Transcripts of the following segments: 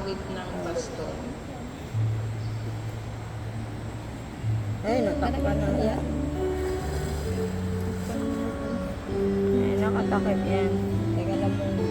awit ng baston. Ay, natakpan na yan. Ay, nakatakip yan. Teka lang muna.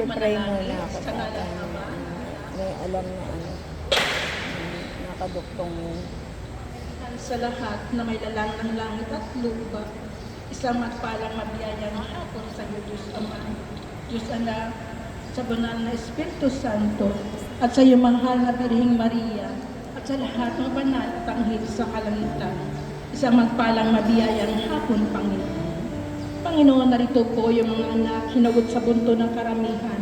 Pray muna ako sa may alam na nakaduktong yun. Sa lahat na may lalang ng langit at lupa, isang magpalang mabiyayang hapon sa iyo, Diyos Ama, Diyos Anak, sa banal na Espiritu Santo, at sa iyong mahal na Birheng Maria, at sa lahat ng banal at anghel sa kalangitan, isang magpalang mabiyayang hapon, Panginoon. Panginoon, narito po yung mga anak hinagod sa bunto ng karamihan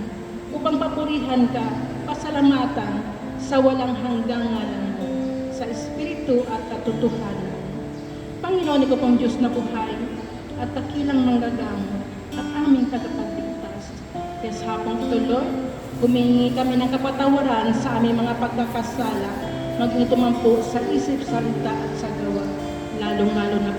upang papurihan ka, pasalamatan sa walang hanggang ngalan mo, sa Espiritu at katotohanan. Panginoon, ikaw pong Diyos na buhay at dakilang manggagamot at aming tagapagligtas. Yes, hapong ito, Lord, Humingi kami ng kapatawaran sa aming mga pagkakasala, maging ito man po sa isip, salita at sa gawa. Lalong-lalo na